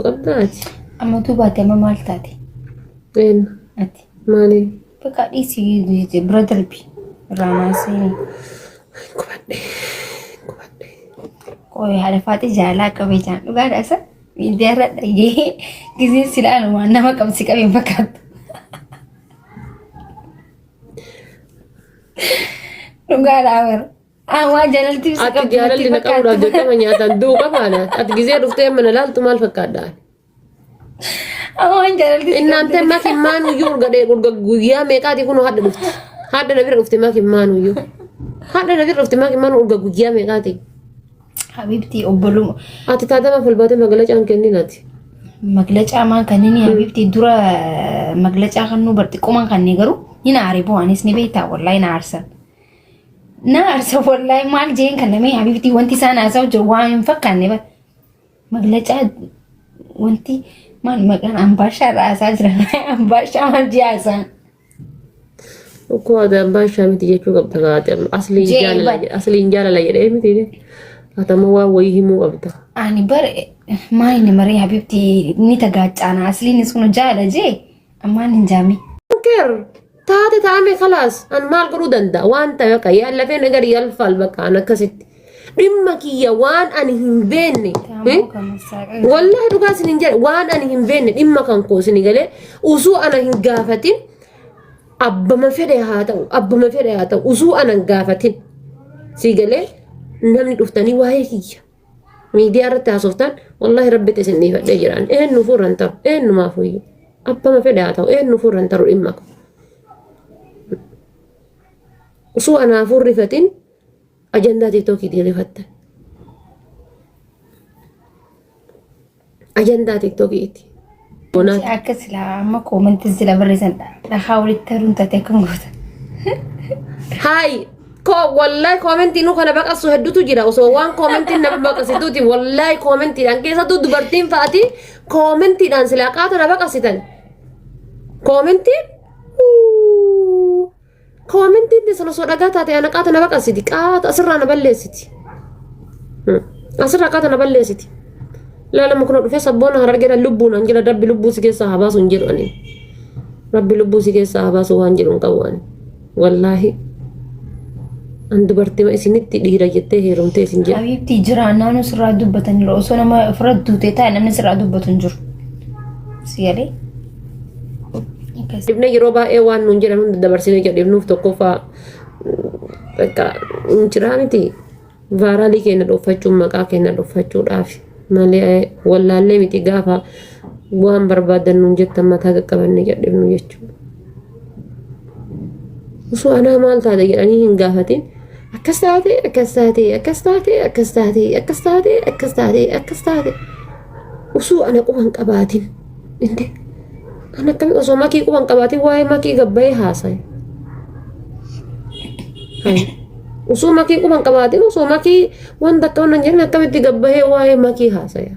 قبضات أما توباتي أما مالتاتي وين أتي مالي بقى إيسي برادر بي راماسيني كبدي كوي هذا فاتي جالاك بيجان وقال أسا يدير يجي كذي سلالة ما أنا ما كم سكابين فقط وقال أمر ما جلالتي ati jaalalli na qabuudhaaf jettama nyaatan duuqa faana ati gizee dhuftee mana laaltu maal fakkaadhaan ما جلالتي innante maki maanuyyuu urga guyyaa meeqaati kun hadda na bira dhufte maki maanuyyuu hadda na bira dhufte maki maanu urga guyyaa meeqaati حبيبتي أبلو ati taatama falbaate magalacaan kenninati مقلة أمان كنني حبيبتي درا مقلة أخنو برتقو من كنني قرو هنا عربو أنيس نبيتا والله نعرسن نعرسن والله مال جين كنمي حبيبتي وانتي سانا أساو جوان فكرني بس مقلة وانتي مال مكان أمباشا رأسا جرنا أمباشا مال جاسان uko ada ambasha miti jechuu qabda gaate asli jaalala jedhee miti atama waa wayii himuu qabda أنا بر ما إني مري حبيبتي نتاقات أنا أصلي نسكن جالة جي أما نجامي كير taate taame khalaas an maal godhuu danda'a waan ta'e akka yaallafee nagari yalfal bakka ana akkasitti dhimma kiyya waan ani hin beenne wallahi dhugaa isin hin jedhe waan ani hin beenne dhimma kan koo isin galee usuu ana hin gaafatin abbama fedhe haa ta'u usuu ana hin gaafatin si galee namni dhuftanii waa'ee kiyya miidiyaa irratti haasoftan wallahi rabbitti isin dhiifadhee jiraan eenyu fuudhan ta'u eenyumaaf iyyuu abbama fedhe haa ta'u eenyu fuudhan ta'u dhimma koo usuu anaafuu rifatin ajandaa tiktookiitiin rifatta ajandaa tiktookiiti أكس لا ما كومنت زلا بريزن نحاول الترون تتكون قوتا هاي والله كومنتي نو كنا بقى سهدتو جرا وسوان كومنتي نبى بقى ستوتي والله كومنتي دان كيسا تو دبرتين فاتي كومنتي دان سلاقات نبى بقى ستن كومنتي دي سلو صدقات تاتي أنا قات نبى بقى ستي قات أسرع نبلي ستي أسرع قات نبلي ستي لا لما كنا في صبونا هرجع اللبون أنجلا ربي لبوس كي صحابة سنجر أني ربي لبوس كي صحابة سوانجر كواني والله عند برتي ما إسنيت ديرا جته هيرون تيسنجر حبيبتي جرانا نسرع دبتن لو أصلا ما فرد دوتة أنا نسرع دبتن جر سيالي ابن يروبا إيوان ننجر من دبرسيني كده ابن فتوكوفا بكا نجرامتي فارالي كنا دوفتشو مكا كنا دوفتشو رافي malee wallaallee miti gaafa waan barbaadan nun jettan mataa qaqqabanne jedhinu jechuudha. Osoo anaa maal taate jedhanii hin gaafatin akkas taate osoo ana quban qabaatin inde ana akkami osoo makii quban qabaatin waa'ee makii gabbayee haasaye. Usuu makii quban qabaatin usuu makii wanta akka wannan jedhan akkamitti gabbahee waa'ee makii haasaya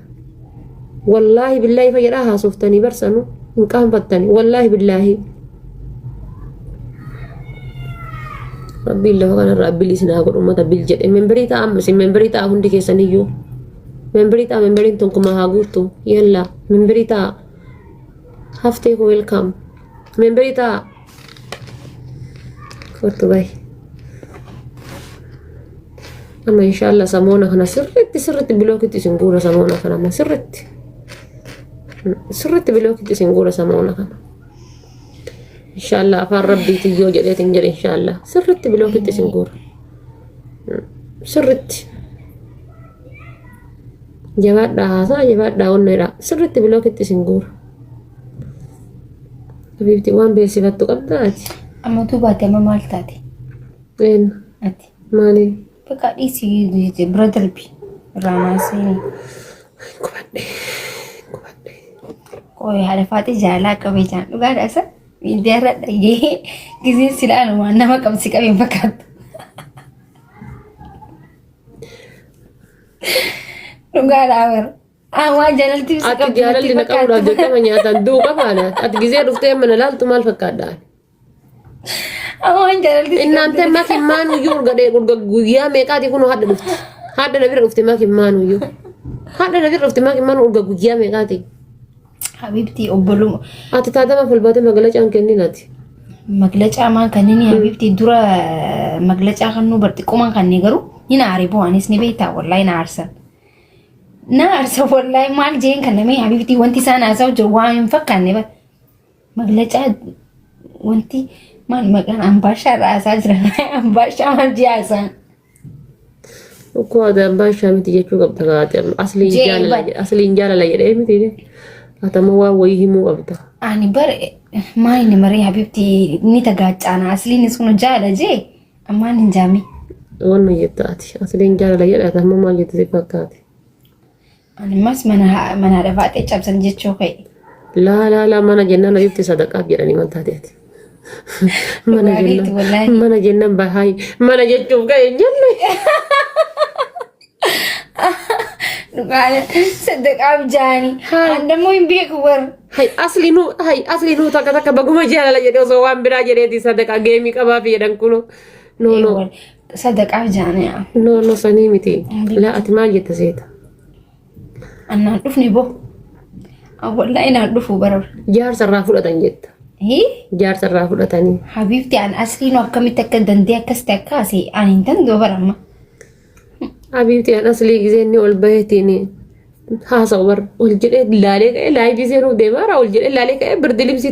wallaahi billaahi fayyadhaa haasoftanii barsanu hin qaanfattani wallaahi billaahi rabbiin lafa kanarra abbilii sinaa godhu ummata bil jedhe memberii ta'a ammas memberii ta'a hundi keessaniyyuu memberiin tokkuma haa guutu yalla memberii ta'a haftee ko welkaam memberii ta'a kortu bayi أما إن شاء الله سمونا هنا سرت بلوكتي سنقول سمونا هنا ما سرت بلوكتي سنقول سمونا هنا إن شاء الله أفار ربي تيجو جليت إنجل إن شاء الله سرت بلوكتي سنقول سرت جواد ده ونرا سرت بلوكتي سنقول حبيبتي وان بيسي فتو قبضاتي أما توباتي أما مالتاتي وين أتي مالي بقى إيسي برادر بي راماسيني كبدي كوي هذا فاتي جالاك بيجان وقال أسا يدير يجي كذي سلالة ما أنا ما كم سكابين فقط وقال أمر ما جلالتي ati jaalalli na qabuudhaaf jettama nyaatan duuqa faana ati gizee dhuftee mana laaltu maal fakkaadhaan ما جلالتي innante maki maanuyyuu urga guyyaa meeqaati kun hadda na bira dhufte maki maanuyyuu هذا نبي رفت ما كمان أرجع جيا ميقاتي حبيبتي أبلو أتتادم في البادي مقلج أن كني ناتي مقلجة ما كنني حبيبتي درا مقلجة كنو برتي كمان كني قرو هنا عربو أنيس نبيتا والله نارسا والله مال جين كنمي حبيبتي وانتي سانا أساو جوان فكرني بس مقلجة وانتي مال مكان أمباشا رأسا جرنا أمباشا مال جاسا وكو هذا أمباشا متي جتشو قبضة قاتم أصلي إنجالة لا يدعي متي أتموا ويهمو قبضة أنا بر ما إني مري حبيبتي نتاقات أنا أصلي نسكنو جالة جي أما ننجامي وانا يتاتي أصلي إنجالة لا يدعي أتموا ما جتزي فكاتي أنا ماس من هرفات إيش جتشو خي لا mana jennan ayutti sadaqaaf jedhanii mantaateti mana jennan bahay mana jechuuf ga'e jenne dhugaadha sadaqaaf jaanii andammoo hin beeku war asli nu takka baguma jaalala jedhe osoo waan biraa jedheeti sadaqa geemii qabaaf jedhan kuno no sadaqaaf jaanii no sanii miti laa ati maal jette seeta annaan dhufni bo والله أنا أعرفه برا جار سرّا فلتان جت هي جار سرّا فلتاني حبيبتي أنا أصلي نوكم تكدن دي كستكاسي أنا إنتندو برا ما حبيبتي أنا أصلي جزيني والبيتيني ها صور والجرء لالك لا يجزينه دمارة والجرء لالك بردلي بسي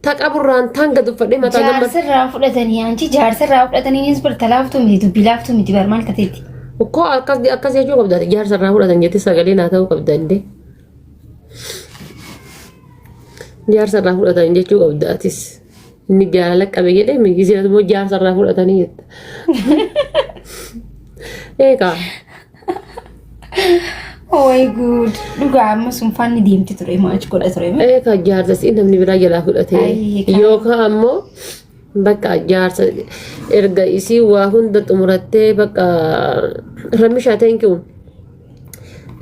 تكابر ران تانك دفرد ما تانك جار سرّا فلتاني أنتي جار سرّا فلتاني نسبر تلافتو ميدو بلافتو ميدو برمال كتيتي وكو أكاس يجو قبضة جار سرّا فلتان جتي ساقلي ناتاو قبضان دي jaar sarraa fudhatan jechuu qabdaatis inni jaalala qabe jedhee migisii immoo jaar sarraa fudhatanii jetta eegaa oh good dhugaa amma sun faanni deemti ture maachi godha ture eegaa jaarsas namni biraa jalaa fudhatee yookaan ammoo bakka jaarsa erga isii waa hunda xumurattee bakka ramishaa teenkiun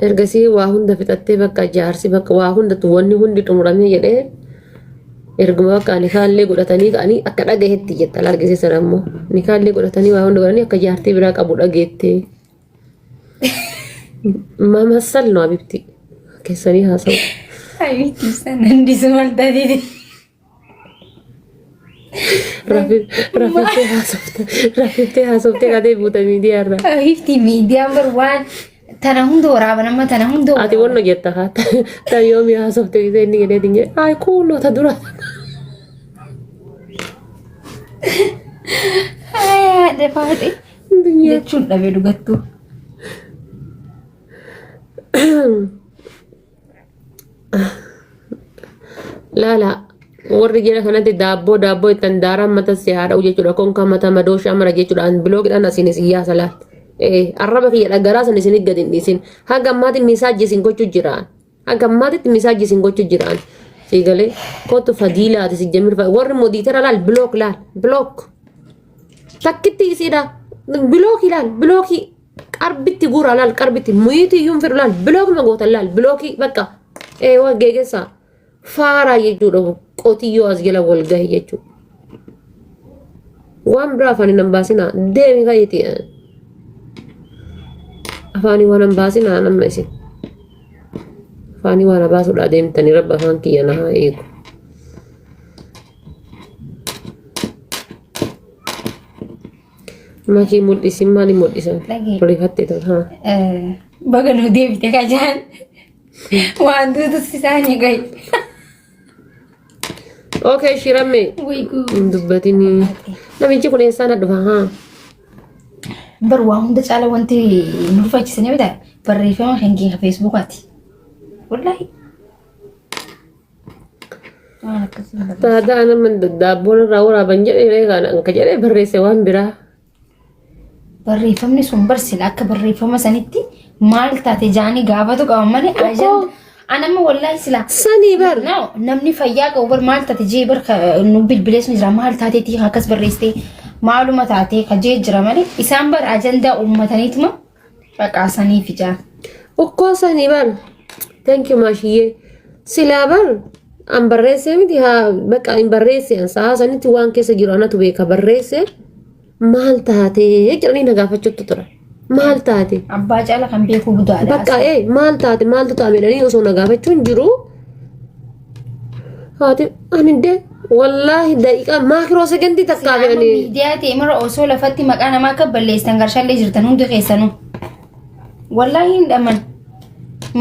ergasii waa hunda fixattee bakka jaarsi bakka waa hunda wanni hundi xumuramee jedhee erguma bakka nikaallee godhatanii ka'anii akka dhagahetti jetta largisiisan ammoo nikaallee godhatanii waa hunda godhanii akka jaartii biraa qabu dhageettee mamasal no abibti keessanii haasa'u abibti san handisu maltaatiiti rafiftee haasoftee gadee buuta miidiyaarra abibti miidiyaan barwaan tana hundo waraabana tana hundo ati wonno jetta haata ta yoomi haasofte gisee inni jedhee dinge ay kuulo ta dura ay defaati jechuun dhabe dhugattu laala warri jira kanatti daabboo ittan daaraan mata siyaadha jechuudha konka mata madooshaa mara jechuudhaan biloogidhaan asinis iyyaasa laal arraba kiyya dhagaraa san isin gadin dhiisin haga ammaatti misaajjisin gochuu jiraan haga ammaatti misaajjisin gochuu jiraan sigalee kootu fadiilaati si jamir warri modiitara laal bilook takkitti isiidha bilooki qarbitti guura laal qarbitti muyitii yuun fedhu laal bilook magootan laal bilooki bakka waa geegessa faaraa jechuudha qotiyyoo as jala wal gahi jechuudha waan biraa afaan hin baasinaa deemi kayyiti afaanii waan baasinaa nama isin afaanii waan baasuudha deemtanii rabba afaan kiyya na haa eegu makii mul'isin maali mul'isan rifatte haa baga nu deebite kajaan waan duutu isaanii gahi okay shiramme dubbatini namichi kun eessaan dhufa haa bar waa hunda caala wanti nu fayyisanii bitaa barreeffama kan keenya feesbuukaati wallahi taada nama daabboon irraa waraaban jedhee kan anka jedhee barreesse waan biraa barreeffamni sun barsila akka barreeffama sanitti maal taate jaanii gaafatu qaban malee ajanda anama wallahi sila sanii bar namni fayyaa qabu bar maal taate jee bar nu bilbileesni jira maal taateeti akkas barreessitee maaluma taatee kajee jira malee isaan bar ajandaa uummataniituma faqaasanii fijaan okkoo sanii bar thank you maashiyyee silaa bar an barreesse miti haa bakka hin barreesse an sa'a sanitti waan keessa jiru anatu beeka barreesse maal taatee jedhanii na gaafachuutu tura maal taate abbaa caala kan beeku budaadha bakka maal taate maaltu taamedhanii osoo nagaafachuun jiru haati aninde wallahi daqiiqa maakiroo sekendii takkaa fe'anii miidiyaa ta'e mara osoo lafatti maqaa namaa akka balleessan garshallee jirtan hundi keessanuu wallahi hin dhaman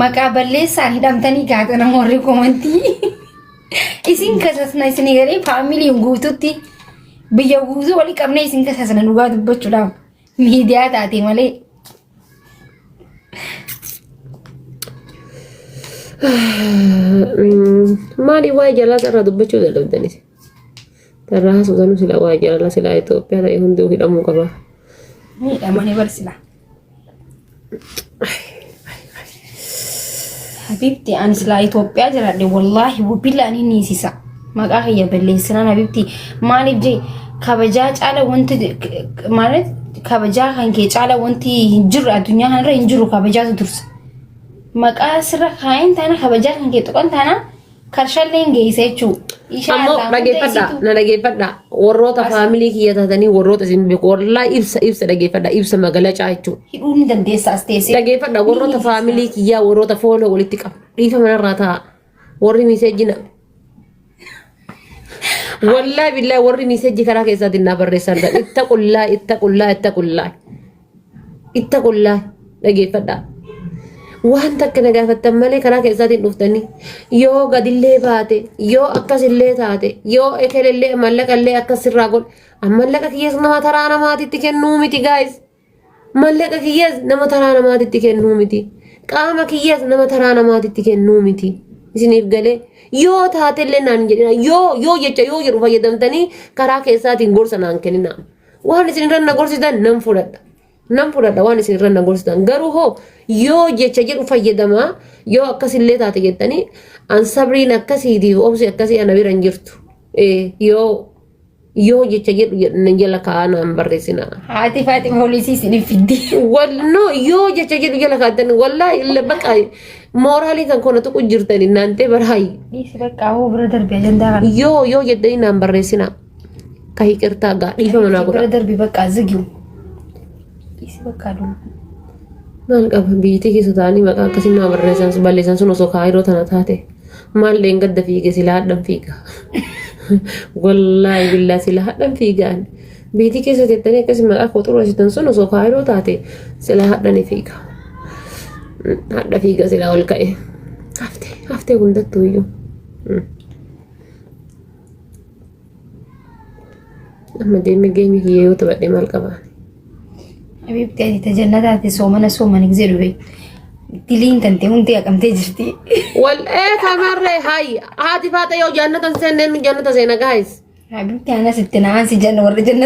maqaa balleessaan hidhamtanii gaata namoonni komantii isin kasasna isin garee faamiliin guututti biyya guutuu walii qabnee isin kasasna dhugaa dubbachuudhaaf miidiyaa taate malee. Maali waa'ee jalaa irraa dubbachuu dadhabdanis tarraa haasofsanu sila waa'ee jalaa sila Itoophiyaa ta'e hundi hidhamuu qaba. Hidhamanii barsila. Habibti an sila Itoophiyaa jiraadhe wallahi wabillahi ani niisisa maqaa kiyya balleessinaan Habibti maaliif jee kabajaa caala wanti maalit kabajaa kan kee caala wanti hin jiru addunyaa kanarra hin jiru kabajaatu dursa maqaa sirra kaa'een taana kabajaa kan kee tuqan taana karshalleen geessa jechuudha. Ammoo dhageeffadha warroota faamilii kiyya taatanii warroota isin beeku wallahi ibsa dhageeffadha ibsa magalacaa jechuudha. Hidhuu ni dandeessa as teessee. Dhageeffadha warroota faamilii kiyyaa warroota fooloo walitti qabu dhiifa manarraa ta'a warri miseejjina. Wallahi billahi warri miseejji karaa keessaatiin naa barreessan itta qullaa dhageeffadha. Waan takka nagaafattan malee karaa keessaatiin dhuftanii yoo gadillee baate yoo akkasillee taate yoo ekelellee mallaqallee akkasirraa godhe mallaqa kiyyees nama taraa namaatitti kennuu miti guys mallaqa kiyyees nama taraa namaatitti kennuu miti qaama kiyyees nama taraa namaatitti kennuu miti isiniif galee yoo taatellee naan jedhina yoo jecha yoo jedhu fayyadamtanii karaa keessaatiin gorsa naan kennina waan isinirra na gorsitan nan fudhadha waan isinirra na gorsitan garuu hoo yoo jecha jedhu fayyadama yoo akkasillee taate jettanii an sabriin akkasiitiif obsi akkasii ana bira hin jirtu yoo jecha jedhu jala kaa'anaan barreessina. Haati faati poolisii isin fiddi. No yoo jecha jedhu jala kaa'atan wallahi baqa mooraalii kan koona tuqu jirtanii naantee barhaayi. Isi bakka hoo bira darbee ajandaa kana. Yoo jettanii naan barreessina ka hiqirtaa gaa dhiifa manaa godha. Bira darbee bakka zigiu. Isi bakka aduu. Maal qaba biitii keessa taa'anii maqaa akkasii naa barreessan balleessan sun osoo kaayiroo tana taate maallee gadda fiige sila hadhan fiiga. Wallahi billahi sila hadhan fiigaan biitii keessa teettanii akkasii maqaa koo xureessitan sun osoo kaayiroo taate sila hadhan fiiga. Hadha fiiga sila ol ka'e haftee hundattuu iyyuu. Amma deemee geemii kiyyee yoo taphadhe maal qabaa? Habibti ati tajannataati soomana gizee dhufe diliin tante hundi haqamtee jirti. Kamarree hayi haati faata yoo jannatan seenneen jannata seena guys. Habibti anas itti na'aan si janna warra janna.